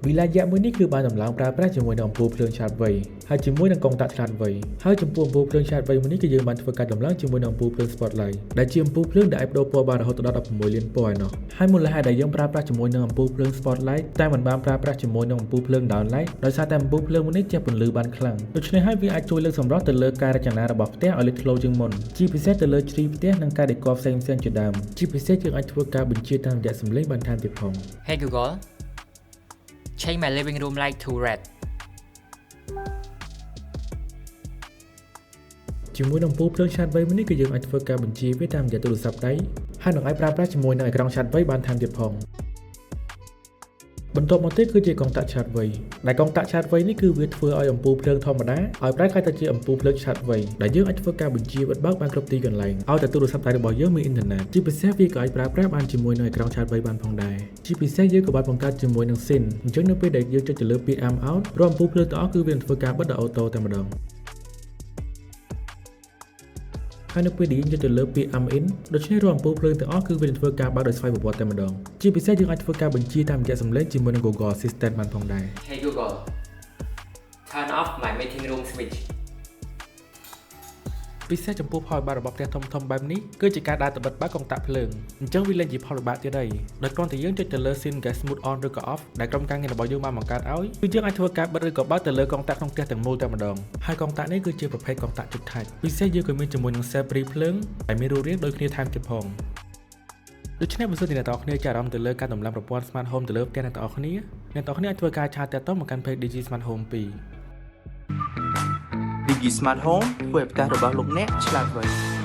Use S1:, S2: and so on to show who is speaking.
S1: វិលាយៈមួយនេះគឺបានដំឡើងប្រើប្រាស់ជាមួយនឹងអំពូលភ្លើងឆាតវៃហើយជាមួយនឹងកុងតាក់ឆ្លាតវៃហើយចំពោះអំពូលភ្លើងឆាតវៃមួយនេះគឺយើងបានធ្វើការដំឡើងជាមួយនឹងអំពូលភ្លើង spotlight ដែលជាអំពូលភ្លើងដែលអាចបដូរពណ៌បានរហូតដល់16លានពណ៌ឯណោះហើយមូលហេតុដែលយើងប្រើប្រាស់ជាមួយនឹងអំពូលភ្លើង spotlight តែមិនបានប្រើប្រាស់ជាមួយនឹងអំពូលភ្លើង downlight ដោយសារតែអំពូលភ្លើងមួយនេះជះពន្លឺបានខ្លាំងដូច្នេះហើយវាអាចជួយលើកសម្រស់ទៅលើការរចនារបស់ផ្ទះឲ្យលេចធ្លោជាងមុនជាពិសេសទៅលើជ្រីផ្ទះនិងការដេក័រផ្សេងៗជាដើមជាពិសេសយើងអាចធ្វើការបញ្ជាតាមរយៈសំឡេងបានថែមទៀតផង
S2: Hey Google change my living room light to red
S1: ជាមួយនឹងអំពូលភ្លើងឆាតវៃមួយនេះគឺយើងអាចធ្វើការបញ្ជាវាតាមរយៈទូរស័ព្ទដៃហើយនឹងអាចប្រើប្រាស់ជាមួយនឹងអេក្រង់ឆាតវៃបានថែមទៀតផងបន្ទាប់មកទៀតគឺជាកុងតាក់ឆាតវៃដែលកុងតាក់ឆាតវៃនេះគឺវាធ្វើឲ្យអំពូលភ្លើងធម្មតាឲ្យប្រែក្លាយទៅជាអំពូលភ្លើងឆាតវៃដែលយើងអាចធ្វើការបញ្ជាបិទបើកបានគ្រប់ទីកន្លែងឲ្យតែទូរស័ព្ទដៃរបស់យើងមានអ៊ីនធឺណិតជាពិសេសវាក៏អាចប្រើប្រាស់បានជាមួយនឹងអេក្រង់ឆាតវៃបានផងដែរជាពិសេសយើងក៏បានបង្កើតជាមួយនឹង SIN អញ្ចឹងនៅពេលដែលយើងចុចទៅលើពាក្យ am out រាល់អំពូលភ្លើងទាំងអស់គឺវានឹងធ្វើការបិទដោយអូតូតែម្ដងហើយនៅពេលដែលយើងចុចទៅលើពាក្យ am in ដូច្នេះរាល់អំពូលភ្លើងទាំងអស់គឺវានឹងធ្វើការបើកដោយស្វ័យប្រវត្តិតែម្ដងជាពិសេសយើងអាចធ្វើការបញ្ជាតាមរយៈសំឡេងជាមួយនឹង Google Assistant បានផងដែរ
S2: Hey Google turn off my meeting room switch
S1: ពិសេសចំពោះផលវិបាករបស់ផ្ទះធំៗបែបនេះគឺជាការដើរទៅបិទបើកកុងតាក់ភ្លើងអញ្ចឹងវាលែងជាផលវិបាកទៀតហើយដោយគ្រាន់តែយើងចុចទៅលើ SIM gas mode on ឬក៏ off ដែលក្រុមការងាររបស់យើងបានបង្កើតឲ្យគឺយើងអាចធ្វើការបិទឬក៏បើកទៅលើកុងតាក់ក្នុងផ្ទះទាំងមូលតែម្ដងហើយកុងតាក់នេះគឺជាប្រភេទកុងតាក់ជិតថាច់ពិសេសយើងក៏មានជាមួយនឹង cell free ភ្លើងដែលមានរូបរាងដូចគ្នាថែមទៀតផងដូច្នេះបើសិនជាអ្នកទាំងអស់គ្នាចាប់អារម្មណ៍ទៅលើការដំឡើងប្រព័ន្ធ Smart Home ទៅលើផ្ទះអ្នកទាំងអស់គ្នាអាចធ្វើការឆាតតាក់ទងមកកាន់ page Digi Smart Home 2
S3: Digi Smart Home ធ្វើឲ្យផ្ទះរបស់លោកអ្នកឆ្លាតវៃ